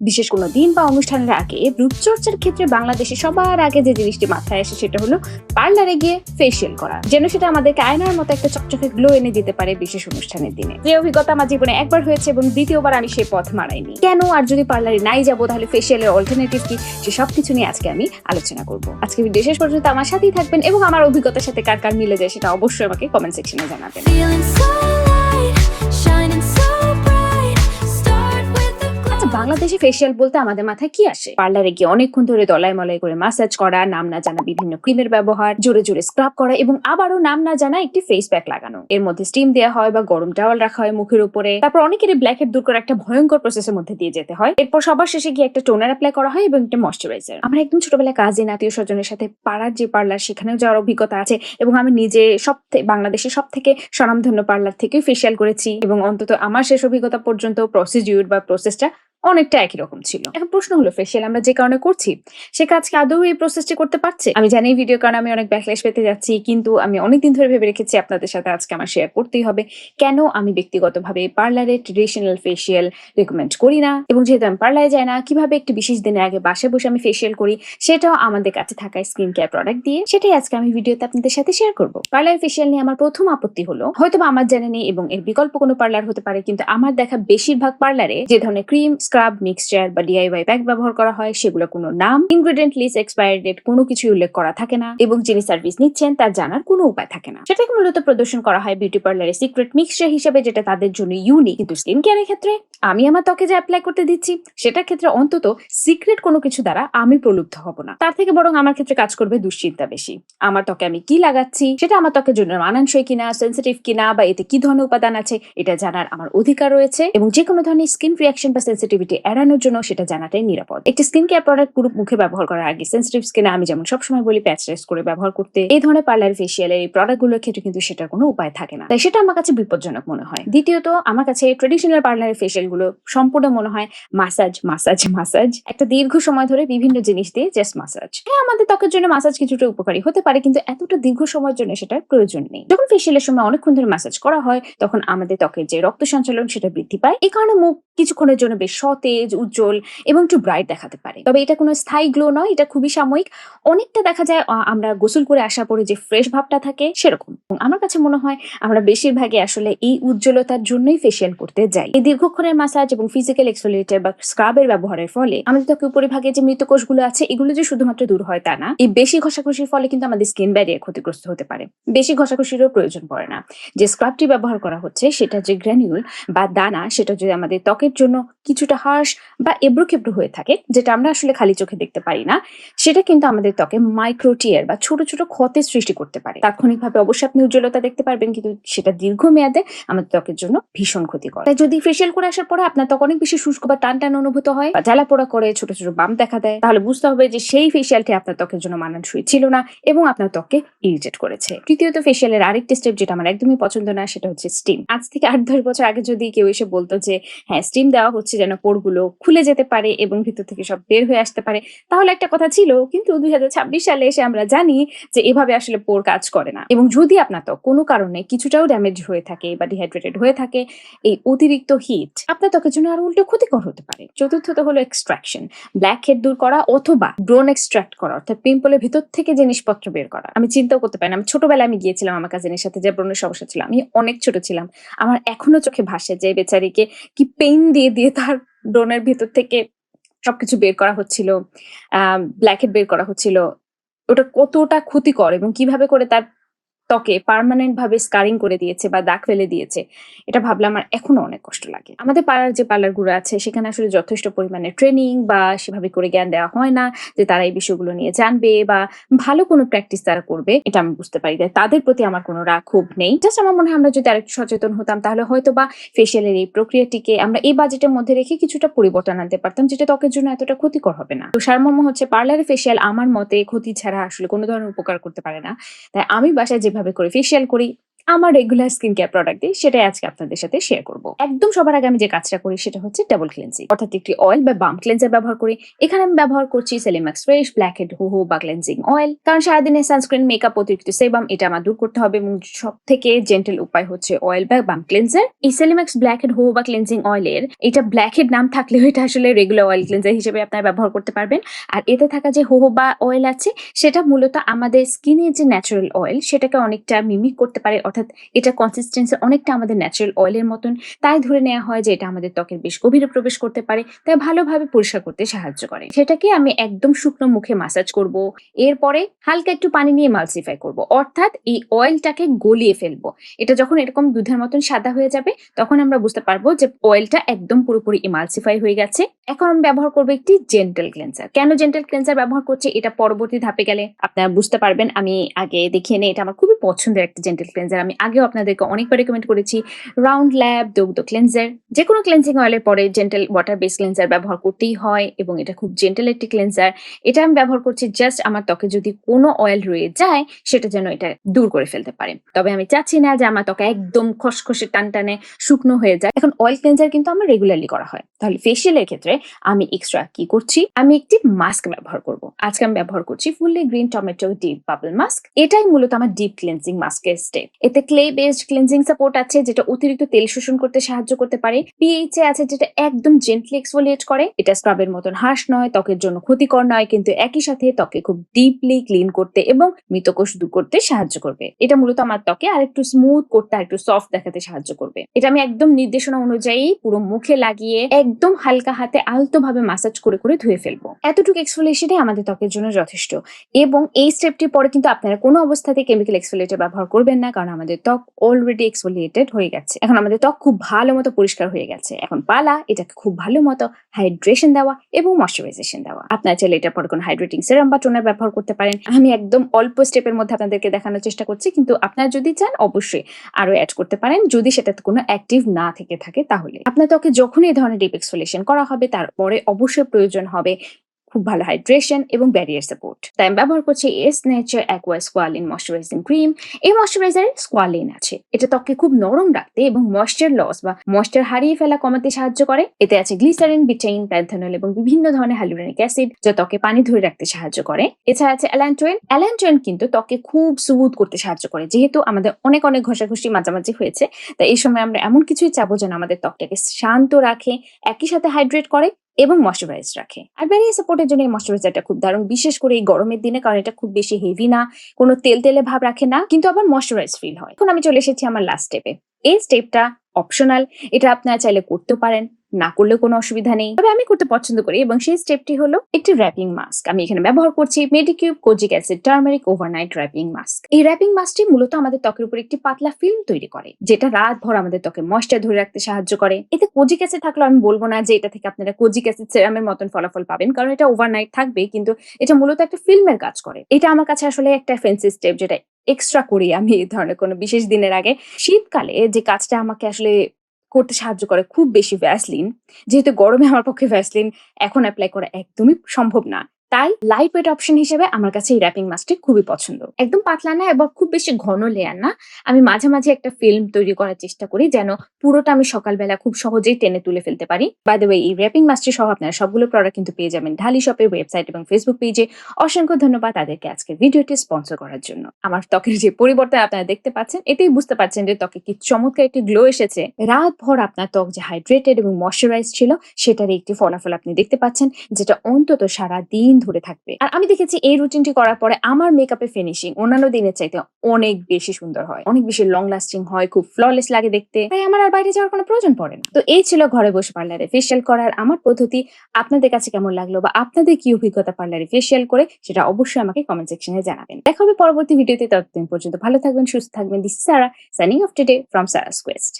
বিশেষ কোনো দিন বা অনুষ্ঠানের আগে রূপচর্চার ক্ষেত্রে বাংলাদেশে সবার আগে যে জিনিসটি মাথায় আসে সেটা হলো পার্লারে গিয়ে ফেসিয়াল করা, যেন সেটা আমাদেরকে আয়নার মতো একটা চকচকে গ্লো এনে দিতে পারে বিশেষ অনুষ্ঠানের দিনে। যে অভিজ্ঞতা আমার জীবনে একবার হয়েছে এবং দ্বিতীয়বার আমি সেই পথ মারাইনি। কেন, আর যদি পার্লারে নাই যাবো তাহলে ফেসিয়ালের অল্টারনেটিভ কি, সে সবকিছু নিয়ে আজকে আমি আলোচনা করবো। আজকে ভিডিও শেষ পর্যন্ত আমার সাথেই থাকবেন এবং আমার অভিজ্ঞতার সাথে কার কার মিলে যায় সেটা অবশ্যই আমাকে কমেন্ট সেকশনে জানাবেন। বাংলাদেশে ফেসিয়াল বলতে আমাদের মাথায় কি আসে? পার্লারে গিয়ে অনেকক্ষণ ধরে দলাই মলাই করে ম্যাসাজ করা, নাম না জানা বিভিন্ন ক্রিমের ব্যবহার, জোরে জোরে স্ক্রাব করা এবং আবারও নাম না জানা একটি ফেস প্যাক লাগানো। এর মধ্যে স্টিম দেওয়া হয় বা গরম টাওয়াল রাখা হয় মুখের উপরে। তারপর অনেকেরই ব্ল্যাক হেড দূর করে একটা ভয়ঙ্কর প্রসেসের মধ্যে দিয়ে যেতে হয়। এরপর সবার শেষে গিয়ে একটা টোনার অ্যাপ্লাই করা হয় এবং একটা ময়শ্চারাইজার। আমার একদম ছোটবেলায় কাজিন আত্মীয় স্বজনের সাথে পাড়ার যে পার্লার সেখানেও যাওয়ার অভিজ্ঞতা আছে এবং আমি নিজে বাংলাদেশের সব থেকে স্বনামধন্য পার্লার থেকেও ফেসিয়াল করেছি এবং অন্তত আমার শেষ অভিজ্ঞতা পর্যন্ত প্রসেসটা অনেকটা একই রকম ছিল। এখন প্রশ্ন হলো, ফেসিয়াল আমরা যে কারণে করছি সে কাজকে আদৌ এই প্রসেসটি করতে পারছে? আমি জানি এই ভিডিওর কারণে আমি অনেক ব্যাকল্যাশ পেতে যাচ্ছি, কিন্তু আমি অনেকদিন ধরে ভেবে রেখেছি আপনাদের সাথে আজকে আমার শেয়ার করতেই হবে কেন আমি ব্যক্তিগতভাবে পার্লারে ট্রেডিশনাল ফেসিয়াল রেকমেন্ড করি না, এবং যেহেতু আমি পার্লারে যাই না, কিভাবে একটি বিশেষ দিনের আগে বাসায় বসে আমি ফেসিয়াল করি সেটাও আমাদের কাছে থাকা স্কিন কেয়ার প্রোডাক্ট দিয়ে, সেটাই আজকে আমি ভিডিওতে আপনাদের সাথে শেয়ার করবো। পার্লার ফেসিয়াল নিয়ে আমার প্রথম আপত্তি হলো, হয়তো আমার জানা নেই এবং এর বিকল্প কোনো পার্লার হতে পারে, কিন্তু আমার দেখা বেশিরভাগ পার্লারে যে ধরনের ক্রিম, স্ক্রাব, মিক্সচার বা ডিআইওয়াই প্যাক ব্যবহার করা হয় সেগুলো কোনো নাম, ইনগ্রেডিয়েন্ট লিস্ট, এক্সপায়ারি ডেট কোনো কিছু উল্লেখ করা থাকে না এবং যিনি সার্ভিস নিচ্ছেন তার জানার কোনো উপায় থাকে না। সেটাকে মূলত প্রদর্শন করা হয় বিউটি পার্লারের সিক্রেট মিক্সচার হিসেবে, যেটা তাদের জন্য ইউনিক। কিন্তু স্কিন কেয়ারের ক্ষেত্রে আমি আমার ত্বকে যে অ্যাপ্লাই করতে দিচ্ছি সেটার ক্ষেত্রে অন্তত সিক্রেট কোনো কিছু দ্বারা আমি প্রলুব্ধ হব না। তার থেকে বরং আমার ক্ষেত্রে কাজ করবে দুশ্চিন্তা বেশি। আমার ত্বকে আমি কি লাগাচ্ছি সেটা আমার ত্বকের জন্য মানানসই কিনা, সেন্সিটিভ কিনা, বা এতে কি ধরনের উপাদান আছে এটা জানার আমার অধিকার রয়েছে, এবং যে কোনো ধরনের স্কিন রিঅ্যাকশন বা সেন্সিটিভিটি এড়ানোর জন্য সেটা জানাটাই নিরাপদ। একটি স্কিন কেয়ার প্রোডাক্ট পুরো মুখে ব্যবহার করার আগে সেন্সিটিভ স্কিনে আমি যেমন সবসময় বলি প্যাচ টেস্ট করে ব্যবহার করতে, এই ধরনের পার্লার ফেসিয়ালের এই প্রোডাক্টগুলোর ক্ষেত্রে কিন্তু সেটার কোনো উপায় থাকে না, তাই সেটা আমার কাছে বিপজ্জনক মনে হয়। দ্বিতীয়ত, আমার কাছে ট্রেডিশনাল পার্লারের ফেসিয়াল গুলো সম্পূর্ণ মনে হয় মাসাজ মাসাজ মাসাজ, একটা দীর্ঘ সময় ধরে বিভিন্ন জিনিস দিয়ে জাস্ট মাসাজ। হ্যাঁ, আমাদের ত্বকের জন্য মাসাজ কিছুটা উপকারী হতে পারে, কিন্তু এতটা দীর্ঘ সময়ের জন্য সেটার প্রয়োজন নেই। যখন ফেসিয়ালের সময় অনেকক্ষণ ধরে মাসাজ করা হয় তখন আমাদের ত্বকের যে রক্ত সঞ্চালন সেটা বৃদ্ধি পায়, এই কারণে মুখ কিছুক্ষণের জন্য বেশ সতেজ, উজ্জ্বল এবং একটু ব্রাইট দেখাতে পারে। তবে এটা কোনো স্থায়ী গ্লো নয়, এটা খুবই সাময়িক। অনেকটা দেখা যায় আমরা গোসল করে আসার পরে যে ফ্রেশ ভাবটা থাকে সেরকম। আমার কাছে মনে হয় আমরা বেশিরভাগই আসলে এই উজ্জ্বলতার জন্যই ফেসিয়াল করতে যাই। এই দীর্ঘক্ষণের মাসাজ এবং ফিজিক্যাল এক্সফোলিয়েটর বা স্ক্রাবের ব্যবহারের ফলে আমাদের ত্বকের উপরিভাগে যে মৃত কোষগুলো আছে এগুলো যে শুধুমাত্র দূর হয় তা না, এই বেশি ঘষাঘষির ফলে কিন্তু আমাদের স্কিন ব্যারিয়ার ক্ষতিগ্রস্ত হতে পারে। বেশি ঘষাঘষিরও প্রয়োজন পড়ে না। যে স্ক্রাবটি ব্যবহার করা হচ্ছে সেটা যে গ্র্যানিউল বা দানা, সেটা যদি আমাদের ত্বকের জন্য কিছুটা হার্শ বা এবড়ো-খেবড়ো হয়ে থাকে, যেটা আমরা আসলে খালি চোখে দেখতে পারি না, সেটা কিন্তু আমাদের ত্বকে মাইক্রোটিয়ার বা ছোট ছোট ক্ষতের সৃষ্টি করতে পারে। তাৎক্ষণিকভাবে অবশ্যই আপনি উজ্জ্বলতা দেখতে পারবেন, কিন্তু সেটা দীর্ঘমেয়াদে আমাদের ত্বকের জন্য ভীষণ ক্ষতিকর। তাই যদি ফেসিয়াল করে আসার পরে আপনার ত্বক অনেক বেশি শুষ্ক বা টান টান অনুভূত হয় বা জ্বালা পোড়া করে, ছোট ছোট বাম্প দেখা দেয়, তাহলে বুঝতে হবে যে সেই ফেসিয়ালটি আপনার ত্বকের জন্য মানানসই ছিল না এবং আপনার ত্বককে ইরিটেট করেছে। তৃতীয়ত, ফেসিয়ালের আরেকটি স্টেপ যেটা আমার একদমই পছন্দ না সেটা হচ্ছে স্টিম। আজ থেকে 8-10 বছর আগে যদি কেউ এসে বলতো যে হ্যাঁ, স্টিম দেওয়া হচ্ছে যেন পোরগুলো খুলে যেতে পারে এবং ভিতর থেকে সব বের হয়ে আসতে পারে, তাহলে একটা কথা ছিল, কিন্তু 2026 সালে এসে আমরা জানি যে এভাবে আসলে পোর কাজ করে না। এবং যদি আপনার ত্বক কোনো কারণে কিছুটাও ড্যামেজ হয়ে থাকে বা ডিহাইড্রেটেড হয়ে থাকে, এই অতিরিক্ত হিট আপনার ত্বকের জন্য আরো উল্টো ক্ষতিকর হতে পারে। চতুর্থত হলো এক্সট্রাকশন, ব্ল্যাক হেড দূর করা অথবা ব্রোন এক্সট্রাক্ট করা, অর্থাৎ পিম্পলের ভিতর থেকে জিনিসপত্র বের করা। আমি চিন্তাও করতে পারি না, আমি ছোটবেলায় আমি গিয়েছিলাম আমার কাজিনের সাথে, যে ব্রণের সমস্যা ছিল, আমি অনেক ছোট ছিলাম, আমার এখনো চোখে ভাসে যে বেচারিকে কি পেইন দিয়ে দিয়ে তার ব্রণের ভিতর থেকে সবকিছু বের করা হচ্ছিল, ব্ল্যাক হেড বের করা হচ্ছিল। ওটা কতটা ক্ষতিকর এবং কিভাবে করে তার ত্বকে পার্মানেন্ট ভাবে স্কারিং করে দিয়েছে বা দাগ ফেলে দিয়েছে, এটা ভাবলে আমার এখনো অনেক কষ্ট লাগে। আমাদের পাড়ার যে পার্লার গুলো আছে সেখানে আসলে যথেষ্ট পরিমাণে ট্রেনিং বা সেভাবে করে জ্ঞান দেওয়া হয় না যে তারা এই বিষয়গুলো নিয়ে জানবে বা ভালো কোনো প্র্যাকটিস তারা করবে, এটা আমি বুঝতে পারি। তাই তাদের প্রতি আমার কোনো রাগ ক্ষোভ নেই। জাস্ট আমার মনে হয় আমরা যদি আরেকটু সচেতন হতাম তাহলে হয়তো বা ফেসিয়ালের এই প্রক্রিয়াটিকে আমরা এই বাজেটের মধ্যে রেখে কিছুটা পরিবর্তন আনতে পারতাম, যেটা ত্বকের জন্য এতটা ক্ষতিকর হবে না। তো সারমর্ম হচ্ছে, পার্লারে ফেসিয়াল আমার মতে ক্ষতি ছাড়া আসলে কোনো ধরনের উপকার করতে পারে না। তাই আমি বাসায় যেভাবে করে ফেসিয়াল করি আমার রেগুলার স্কিন কেয়ার প্রোডাক্ট দিই, সেটাই আজকে আপনাদের সাথে শেয়ার করব। একদম সবার আগে আমি যে কাজটা করি সেটা হচ্ছে ডাবল ক্লিনজিং, অর্থাৎ একটি অয়েল বা বাম ক্লিনজার ব্যবহার করি। এখানে আমি ব্যবহার করছি সেলিমাক্স ফ্রেশ ব্ল্যাকহেড হোহো বা ক্লিনজিং অয়েল, কারণ সারাদিনের সানস্ক্রিন, মেকআপ, অতিরিক্ত সেবাম এটা আমার দূর করতে হবে এবং সব থেকে জেন্টেল উপায় হচ্ছে অয়েল বা বাম ক্লিনজার। এই সেলিমাক্স ব্ল্যাকহেড হোহো বা ক্লিনজিং অয়েলের এটা ব্ল্যাকহেড নাম থাকলেও এটা আসলে রেগুলার অয়েল ক্লিনজার হিসেবে আপনারা ব্যবহার করতে পারবেন। আর এতে থাকা যে হোহো বা অয়েল আছে সেটা মূলত আমাদের স্কিনের যে ন্যাচারাল অয়েল সেটাকে অনেকটা মিমিক করতে পারে, অর্থাৎ এটা কনসিস্টেন্সি অনেকটা আমাদের ন্যাচারাল অয়েলের মতন। তাই ধরে নেওয়া হয় যে এটা আমাদের ত্বকের বেশ গভীরে প্রবেশ করতে পারে, তাই ভালোভাবে পরিষ্কার করতে সাহায্য করে। সেটাকে আমি একদম শুকনো মুখে মাসাজ করব, এরপরে হালকা একটু পানি নিয়ে মালসিফাই করব, অর্থাৎ এই অয়েলটাকে গলিয়ে ফেলবো। এটা যখন এরকম দুধের মতন সাদা হয়ে যাবে তখন আমরা বুঝতে পারবো যে অয়েলটা একদম পুরোপুরি ইমালসিফাই হয়ে গেছে। এখন আমি ব্যবহার করবো একটি জেন্টাল ক্লেন্সার। কেন জেন্টাল ক্লেন্সার ব্যবহার করছি এটা পরবর্তী ধাপে গেলে আপনারা বুঝতে পারবেন। আমি আগে দেখিয়ে নেই, এটা আমার খুবই পছন্দের একটা জেন্টাল ক্লেন্সার। আমি আগেও আপনাদেরকে অনেকবার রেকমেন্ড করেছি রাউন্ড ল্যাব দগ্ধ ক্লেন্সার। যে কোনো ক্লেন্সিং অয়েলের পরে জেন্টাল ওয়াটার বেস ক্লেন্সার ব্যবহার করতেই হয় এবং এটা খুব জেন্টাল একটি ক্লেন্সার। এটা আমি ব্যবহার করছি জাস্ট আমার ত্বকে যদি কোনো অয়েল রয়ে যায় সেটা যেন এটা দূর করে ফেলতে পারে। তবে আমি চাচ্ছি না যে আমার ত্বকে একদম খসখসে টানটানে শুকনো হয়ে যায়। এখন অয়েল ক্লেন্সার কিন্তু আমার রেগুলারলি করা হয়, তাহলে ফেসিয়ালের ক্ষেত্রে আমি এক্সট্রা কি করছি, আমি একটি মাস্ক ব্যবহার করব। আজকে আমি ব্যবহার করছি fully green tomato deep bubble mask. এটাই মূলত আমার ডিপ ক্লিনজিং মাস্কের স্টেপ। এতে ক্লে বেসড ক্লিনজিং সাপোর্ট আছে যেটা অতিরিক্ত তেল শোষণ করতে সাহায্য করতে পারে। পিএইচএ আছে যেটা একদম জেন্টলি এক্সফোলিয়েট করে। এটা স্ক্রাবের মতন হার্শ নয়, ত্বকের জন্য ক্ষতিকর নয়, কিন্তু একই সাথে ত্বকে খুব ডিপলি ক্লিন করতে এবং মৃতকোষ দূর করতে সাহায্য করবে। এটা মূলত আমার ত্বকে আরেকটু স্মুথ করতে, আরেকটু সফট দেখাতে সাহায্য করবে। এটা আমি একদম নির্দেশনা অনুযায়ী পুরো মুখে লাগিয়ে একদম হালকা হাতে আলতো ভাবে মাসাজ করে করে ধুয়ে ফেলবো। এতটুকু এক্সফোলিয়েশনই আমাদের ত্বকের জন্য যথেষ্ট। এবং এই স্টেপটির পরে কিন্তু আপনারা কোনো অবস্থাতে কেমিক্যাল এক্সফোলিয়েটর ব্যবহার করবেন না, কারণ আমাদের ত্বক অলরেডি এক্সফোলিয়েটেড হয়ে গেছে। এখন আমাদের ত্বক খুব ভালো মতো পরিষ্কার হয়ে গেছে। এখন পালা এটাকে খুব ভালো মতো হাইড্রেশন দেওয়া এবং ময়শ্চারাইজেশন দেওয়া। আপনারা চাইলে এটার পরে কোনো হাইড্রেটিং সেরাম বা টোনার ব্যবহার করতে পারেন। আমি একদম অল্প স্টেপের মধ্যে আপনাদেরকে দেখানোর চেষ্টা করছি, কিন্তু আপনারা যদি চান অবশ্যই আরো অ্যাড করতে পারেন যদি সেটাতে কোনো অ্যাক্টিভ না থেকে থাকে। তাহলে আপনার ত্বকে যখন এই ধরনের ডিপ এক্সফোলিয়েশন করা হবে তারপরে অবশ্যই প্রয়োজন হবে খুব ভালো হাইড্রেশন এবং ব্যারিয়ার সাপোর্ট। তাই আমি ব্যবহার করছি S nature aqua squalene moisturising cream. এই ময়শ্চারাইজারে স্কোয়ালিন আছে, এটা ত্বককে খুব নরম রাখতে এবং ময়েশ্চার লস বা ময়েশ্চার হারিয়ে ফেলা কমাতে সাহায্য করে। এতে আছে গ্লিসারিন, বিটাইন, প্যান্থেনল এবং বিভিন্ন ধরনের হাইলুরোনিক অ্যাসিড যা ত্বকে পানি ধরে রাখতে সাহায্য করে। এছাড়া আছে অ্যালান্টোয়েন। অ্যালান্টোয়েন কিন্তু ত্বককে খুব স্মুথ করতে সাহায্য করে। যেহেতু আমাদের অনেক অনেক ঘষাঘষি মাঝামাঝি হয়েছে, তাই এই সময় আমরা এমন কিছুই চাবো যেন আমাদের ত্বকটাকে শান্ত রাখে, একই সাথে হাইড্রেট করে এবং ময়শ্চারাইজ রাখে। আর ব্যারিয়ার সাপোর্টের জন্য এই ময়শ্চারাইজারটা খুব দারুণ, বিশেষ করে এই গরমের দিনে, কারণ এটা খুব বেশি হেভি না, কোনো তেল তেলে ভাব রাখে না, কিন্তু আবার ময়শ্চারাইজ ফিল হয়। এখন আমি চলে এসেছি আমার লাস্ট স্টেপে। এই স্টেপটা অপশনাল, এটা আপনারা চাইলে করতে পারেন, না করলেও কোনো অসুবিধা নেই, তবে আমি করতে পছন্দ করি। এবং সেই স্টেপটি হলো একটি র্যাপিং মাস্ক। আমি এখানে ব্যবহার করছি Medicube kojic acid turmeric overnight wrapping mask. এই র্যাপিং মাস্কটি মূলত আমাদের ত্বকের উপর একটি পাতলা ফিল্ম তৈরি করে, যেটা রাত ভর আমাদের ত্বকে ময়েশ্চার ধরে রাখতে সাহায্য করে। এতে কোজিক অ্যাসিড থাকলে আমি বলবো না যে এটা থেকে আপনারা কোজিক অ্যাসিড সেরামের মতন ফলাফল পাবেন, কারণ এটা ওভারনাইট থাকবে, কিন্তু এটা মূলত একটা ফিল্মের কাজ করে। এটা আমার কাছে আসলে একটা ফ্যান্সি স্টেপ, যেটা এক্সট্রা করি আমি এই ধরনের কোনো বিশেষ দিনের আগে। শীতকালে যে কাজটা আমাকে আসলে করতে সাহায্য করে খুব বেশি ভ্যাসলিন, যেহেতু গরমে আমার পক্ষে ভ্যাসলিন এখন অ্যাপ্লাই করা একদমই সম্ভব না, তাই লাইট ওয়েট অপশন হিসেবে আমার কাছে এই র্যাপিং মাস্কটি খুবই পছন্দ। একদম পাতলা না এবং খুব বেশি ঘন লেয়ার না, আমি মাঝে মাঝে একটা ফিল্ম তৈরি করার চেষ্টা করি যেন পুরোটা আমি সকালবেলা খুব সহজেই টেনে তুলে ফেলতে পারি। বাই দ্য ওয়ে, এই র্যাপিং মাস্কটি সহ আপনারা সবগুলো প্রোডাক্ট কিন্তু পেয়ে যাবেন ঢালি শপের ওয়েবসাইট এবং ফেসবুক পেজে। অসংখ্য ধন্যবাদ তাদেরকে আজকের ভিডিওটি স্পন্সর করার জন্য। আমার ত্বকের যে পরিবর্তন আপনারা দেখতে পাচ্ছেন, এতেই বুঝতে পারছেন যে ত্বকে কি চমৎকার একটি গ্লো এসেছে। রাত ভর আপনার ত্বক যে হাইড্রেটেড এবং ময়শ্চারাইজ ছিল সেটার একটি ফলাফল আপনি দেখতে পাচ্ছেন, যেটা অন্তত সারা দিন ধরে থাকবে। আর আমি দেখেছি এই রুটিনটি করার পরে আমার মেকআপের ফিনিশিং অন্যান্য দিনের চাইতে অনেক বেশি সুন্দর হয়, অনেক বেশি লং লাস্টিং হয়, খুব ফ্ললেস লাগে দেখতে, তাই আমার আর বাইরে যাওয়ার কোনো প্রয়োজন পড়ে না। তো এই ছিল ঘরে বসে পার্লারে ফেসিয়াল করার আমার পদ্ধতি। আপনাদের কাছে কেমন লাগলো বা আপনাদের কি অভিজ্ঞতা পার্লারে ফেসিয়াল করে, সেটা অবশ্যই আমাকে কমেন্ট সেকশনে জানাবেন। দেখা হবে পরবর্তী ভিডিওতে, ততদিন পর্যন্ত ভালো থাকবেন, সুস্থ থাকবেন। This is Sara signing off today from Sara's Quest.